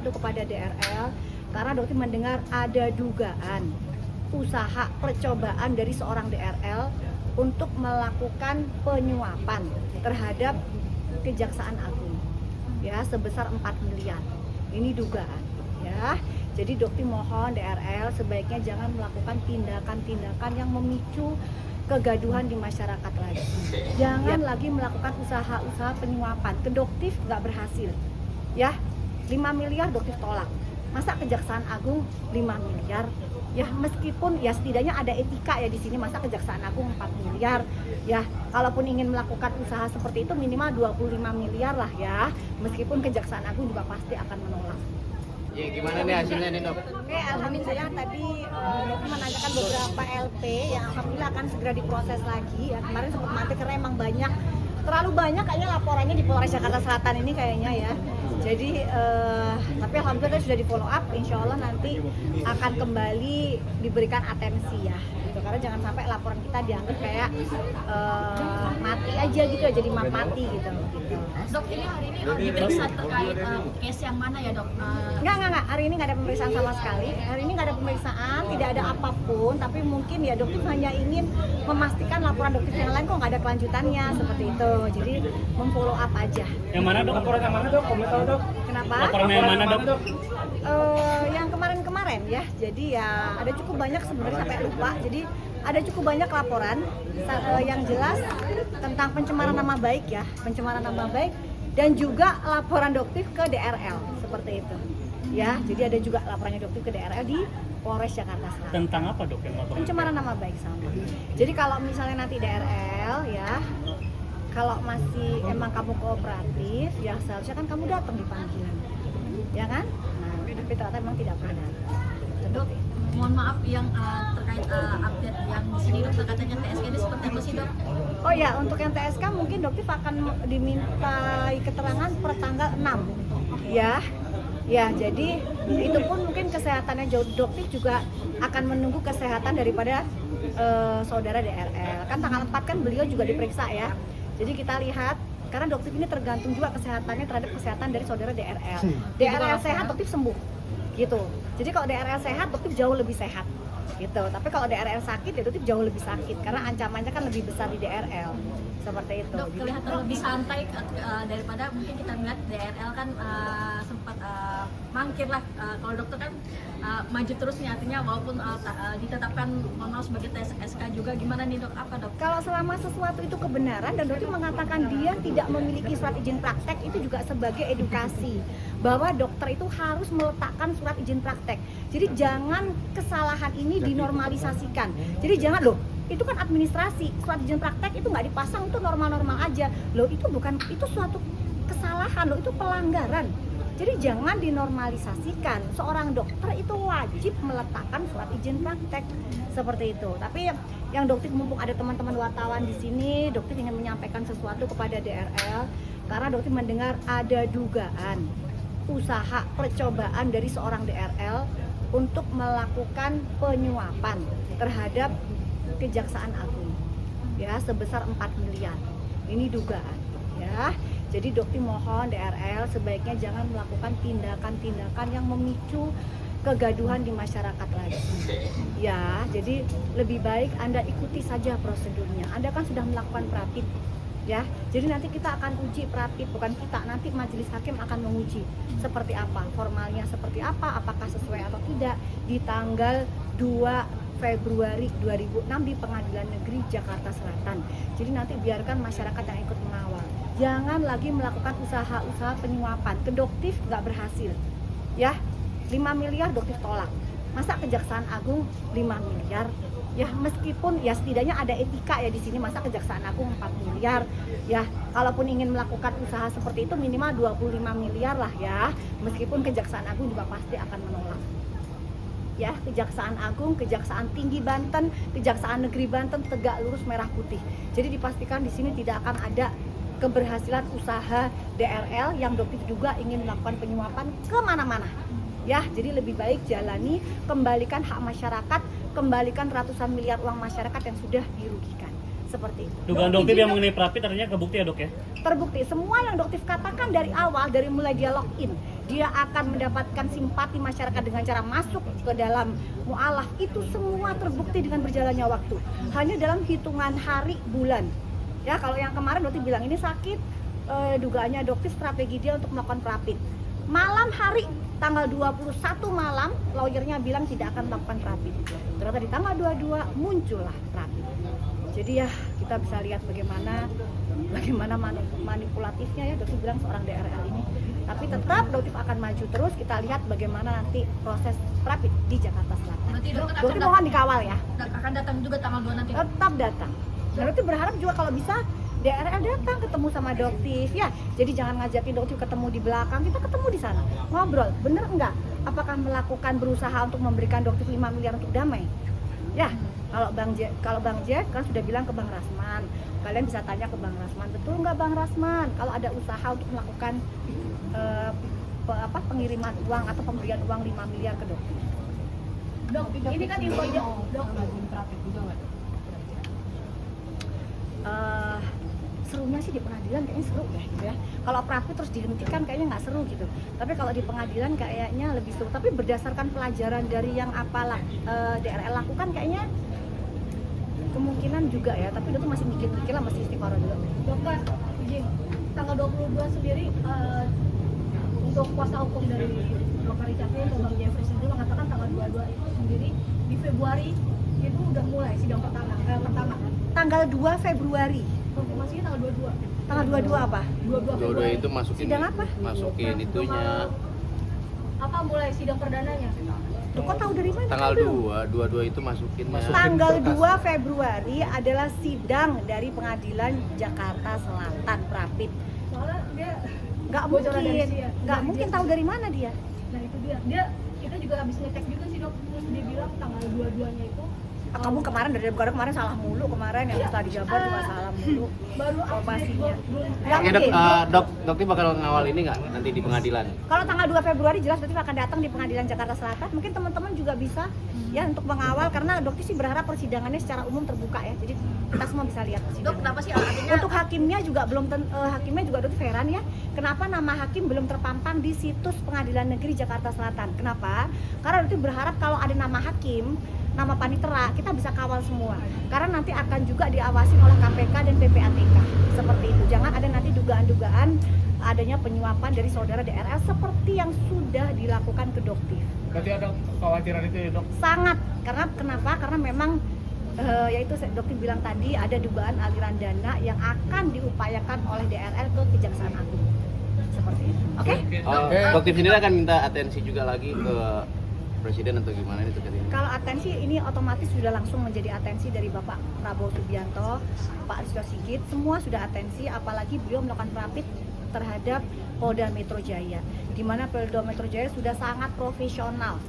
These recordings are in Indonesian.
sesuatu kepada DRL karena dokter mendengar ada dugaan usaha percobaan dari seorang DRL untuk melakukan penyuapan terhadap Kejaksaan Agung ya sebesar 4 miliar. Ini dugaan ya. Jadi dokter mohon DRL sebaiknya jangan melakukan tindakan-tindakan yang memicu kegaduhan di masyarakat lagi. Jangan lagi melakukan usaha-usaha penyuapan. Kedoktif nggak berhasil. Ya, 5 miliar doktif tolak. Masa Kejaksaan Agung 5 miliar? Ya meskipun ya setidaknya ada etika ya di sini, masa Kejaksaan Agung 4 miliar. Ya, kalaupun ingin melakukan usaha seperti itu minimal 25 miliar lah ya. Meskipun Kejaksaan Agung juga pasti akan menolak. Ya, gimana nih hasilnya nih dok? Oke, alhamdulillah tadi dokter menanyakan beberapa LP yang alhamdulillah akan segera diproses lagi. Ya, kemarin sempat mati karena emang terlalu banyak kayaknya laporannya di Polres Jakarta Selatan ini kayaknya ya. Jadi tapi alhamdulillah sudah di follow up. Insya Allah nanti akan kembali diberikan atensi ya. Gitu. Karena jangan sampai laporan kita dianggap kayak mati aja gitu ya, jadi mati gitu. Dok, ini hari ini diperiksa terkait case yang mana ya dok? Enggak. Hari ini nggak ada pemeriksaan sama sekali. Hari ini nggak ada pemeriksaan, tidak ada apapun. Tapi mungkin ya dokter hanya ingin memastikan laporan dokter yang lain kok nggak ada kelanjutannya seperti itu. Jadi memfollow up aja. Yang mana dok? Laporan yang mana dok? Komen tahu dok. Kenapa? Laporan yang mana dok? Yang kemarin ya. Jadi ya ada cukup banyak sebenarnya sampai lupa. Jadi ada cukup banyak laporan yang jelas tentang pencemaran nama baik ya, pencemaran nama baik dan juga laporan dokter ke DRL seperti itu. Ya, jadi ada juga laporannya dokter ke DRL di Polres Jakarta Selatan. Tentang apa dok yang laporan? Pencemaran nama baik sama. Jadi kalau misalnya nanti DRL ya, kalau masih emang kamu kooperatif, ya seharusnya kan kamu datang di panggilan, ya kan? Nah, tapi ternyata memang tidak pernah. Dok, mohon maaf yang terkait update yang di sini dokter katanya TSK ini seperti apa sih dok? Oh ya, untuk yang TSK mungkin dokter akan dimintai keterangan per tanggal 6. Ya, jadi itu pun mungkin kesehatannya dokter juga akan menunggu kesehatan daripada saudara DRL. Kan tanggal 4 kan beliau juga diperiksa ya. Jadi kita lihat karena dokter ini tergantung juga kesehatannya terhadap kesehatan dari saudara DRL. DRL sehat, dokter sembuh. Gitu. Jadi kalau DRL sehat, dokter jauh lebih sehat. Gitu. Tapi kalau DRL sakit, ya dokter jauh lebih sakit karena ancamannya kan lebih besar di DRL. Seperti itu. Dok, kelihatan lebih santai daripada mungkin kita melihat DRL kan sempat mangkir lah. Kalau dokter kan maju terus nih, artinya walaupun ditetapkan manual sebagai TSK juga, gimana nih dok? Apa dok? Kalau selama sesuatu itu kebenaran dan dokter mengatakan dia tidak memiliki surat izin praktek, itu juga sebagai edukasi bahwa dokter itu harus meletakkan surat izin praktek. Jadi jangan kesalahan ini dinormalisasikan. Jadi jangan loh, itu kan administrasi, surat izin praktek itu nggak dipasang, itu normal-normal aja loh, itu suatu kesalahan loh, itu pelanggaran. Jadi jangan dinormalisasikan, seorang dokter itu wajib meletakkan surat izin praktek seperti itu. Tapi yang dokter, mumpung ada teman-teman wartawan di sini, dokter ingin menyampaikan sesuatu kepada DRL karena dokter mendengar ada dugaan usaha percobaan dari seorang DRL untuk melakukan penyuapan terhadap Kejaksaan Agung ya sebesar 4 miliar. Ini dugaan ya. Jadi dokter mohon DRL sebaiknya jangan melakukan tindakan-tindakan yang memicu kegaduhan di masyarakat lagi. Ya, jadi lebih baik Anda ikuti saja prosedurnya. Anda kan sudah melakukan prapit ya. Jadi nanti kita akan uji prapit, bukan kita, nanti majelis hakim akan menguji seperti apa, formalnya seperti apa, apakah sesuai atau tidak di tanggal 2 Februari 2006 di Pengadilan Negeri Jakarta Selatan. Jadi nanti biarkan masyarakat yang ikut mengawal. Jangan lagi melakukan usaha-usaha penyuapan. Kedoktif nggak berhasil. Ya, 5 miliar doktif tolak. Masa Kejaksaan Agung 5 miliar? Ya meskipun ya setidaknya ada etika ya di sini, masa Kejaksaan Agung 4 miliar. Ya, kalaupun ingin melakukan usaha seperti itu minimal 25 miliar lah ya. Meskipun Kejaksaan Agung juga pasti akan menolak. Ya, Kejaksaan Agung, Kejaksaan Tinggi Banten, Kejaksaan Negeri Banten tegak lurus merah putih. Jadi dipastikan di sini tidak akan ada keberhasilan usaha DRL yang dokter juga ingin melakukan penyuapan kemana-mana. Ya, jadi lebih baik jalani, kembalikan hak masyarakat, kembalikan ratusan miliar uang masyarakat yang sudah dirugikan. Seperti itu. Dugaan dokter yang mengenai prapit artinya kebukti ya dok ya? Terbukti, semua yang dokter katakan dari awal, dari mulai dia login, dia akan mendapatkan simpati masyarakat dengan cara masuk ke dalam mu'alaf, itu semua terbukti dengan berjalannya waktu. Hanya dalam hitungan hari, bulan. Ya, kalau yang kemarin dokter bilang ini sakit, dugaannya dokter strategi dia untuk melakukan rapid. Malam hari tanggal 21 malam lawyernya bilang tidak akan melakukan rapid. Ternyata di tanggal 22 muncullah rapid. Jadi ya kita bisa lihat bagaimana manipulatifnya ya dokter bilang seorang DRL ini. Tapi tetap dokter akan maju terus. Kita lihat bagaimana nanti proses rapid di Jakarta Selatan. Berarti dokter Dokter mohon dikawal ya. akan datang juga tanggal 2 nanti. Tetap datang. Dan dokter berharap juga kalau bisa DRL datang ketemu sama dokter ya. Jadi jangan ngajakin dokter ketemu di belakang, kita ketemu di sana. Ngobrol, bener enggak? Apakah melakukan berusaha untuk memberikan dokter 5 miliar untuk damai? Ya, kalau Bang Jack kan sudah bilang ke Bang Rasman. Kalian bisa tanya ke Bang Rasman, betul nggak Bang Rasman? Kalau ada usaha untuk melakukan pengiriman uang atau pemberian uang 5 miliar ke dokter. Dok, ini kan infonya dok. Serunya sih di pengadilan kayaknya seru ya gitu ya. Kalau praktik terus dihentikan kayaknya nggak seru gitu. Tapi kalau di pengadilan kayaknya lebih seru. Tapi berdasarkan pelajaran dari yang apalah DRL lakukan kayaknya kemungkinan juga ya. Tapi itu masih mikir-mikir lah, masih istiqoroh dulu. Dokter, izin tanggal 22 sendiri untuk kuasa hukum dari Dr. Richard atau Bang Jeffrey sendiri mengatakan tanggal 22 itu sendiri di Februari itu udah mulai sidang pertama kan? Tanggal 2 Februari. Konfirmasinya tanggal 22. Tanggal 22 apa? 22 Dua-dua Februari. itu masukin. Sidang apa? Masukin itunya. Apa mulai sidang perdananya? Tuh, kok tahu dari mana? Tanggal Belum. 2, dua-dua itu masukin. Tanggal 2 Februari adalah sidang dari Pengadilan Jakarta Selatan Rapid. Soalnya dia Nggak bocoran dari mungkin, dia. nggak Dari mungkin dia. tahu dari mana dia. Nah itu dia kita juga habis ngecek juga sih dok, terus dia bilang tanggal 22-nya itu Kamu kemarin kemarin salah mulu kemarin yang setelah dijabar juga salah mulu. baru Informasinya. update. Nggak Oke dok, mungkin. dokter bakal ngawal ini nggak nanti di pengadilan? Kalau tanggal 2 Februari jelas dokter akan datang di Pengadilan Jakarta Selatan. Mungkin teman-teman juga bisa ya untuk mengawal karena dokter sih berharap persidangannya secara umum terbuka ya. Jadi kita semua bisa lihat Dok, persidangan. kenapa sih artinya Untuk hakimnya juga belum hakimnya juga dokter Feran ya. Kenapa nama hakim belum terpampang di situs Pengadilan Negeri Jakarta Selatan? Kenapa? Karena dokter berharap kalau ada nama hakim, nama panitera, kita bisa kawal semua. Karena nanti akan juga diawasi oleh KPK dan PPATK. Seperti itu. Jangan ada nanti dugaan-dugaan adanya penyuapan dari saudara DRL seperti yang sudah dilakukan ke Doktif. Berarti ada kekhawatiran itu ya dok? Sangat. Karena kenapa? Karena memang yaitu Dokter bilang tadi ada dugaan aliran dana yang akan diupayakan oleh DRL ke Kejaksaan Agung. Seperti itu. Oke? Dokter sendiri akan minta atensi juga lagi ke presiden atau gimana itu tadi? Kalau atensi ini otomatis sudah langsung menjadi atensi dari Bapak Prabowo Subianto, Pak Listio Sigit, semua sudah atensi, apalagi beliau melakukan rapid terhadap Polda Metro Jaya, di mana Polda Metro Jaya sudah sangat profesional.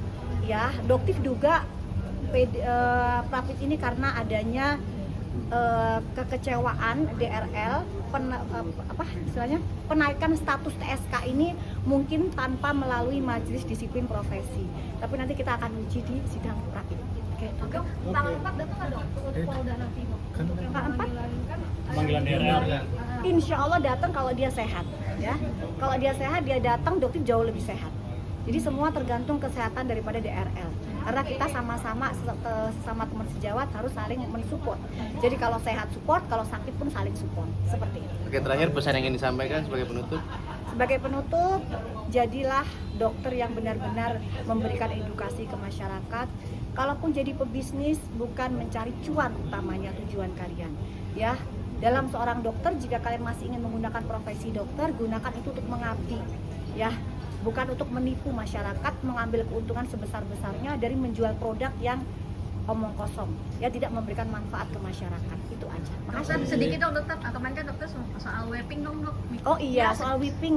Ya, Doktif juga rapid ini karena adanya kekecewaan DRL penaikan status TSK ini mungkin tanpa melalui majelis disiplin profesi. Tapi nanti kita akan uji di sidang rapid. Oke. Dok, tanggal 4 datang nggak dok? Polda nanti dok. Tanggal 4? Panggilan DRL. Insya Allah datang kalau dia sehat, ya. Kalau dia sehat, dia datang, dokter jauh lebih sehat. Jadi semua tergantung kesehatan daripada DRL. Karena kita sama-sama teman sejawat harus saling mensupport. Jadi kalau sehat support, kalau sakit pun saling support. Seperti itu. Oke, terakhir pesan yang ingin disampaikan sebagai penutup. Sebagai penutup, jadilah dokter yang benar-benar memberikan edukasi ke masyarakat. Kalaupun jadi pebisnis, bukan mencari cuan utamanya tujuan kalian. Ya, dalam seorang dokter, jika kalian masih ingin menggunakan profesi dokter, gunakan itu untuk mengabdi. Ya, bukan untuk menipu masyarakat, mengambil keuntungan sebesar-besarnya dari menjual produk yang omong kosong. Ya, tidak memberikan manfaat ke masyarakat. Itu aja. Dokter, sedikit dong dokter, kemarin kan dokter soal vaping dong dok. Oh iya, soal whipping.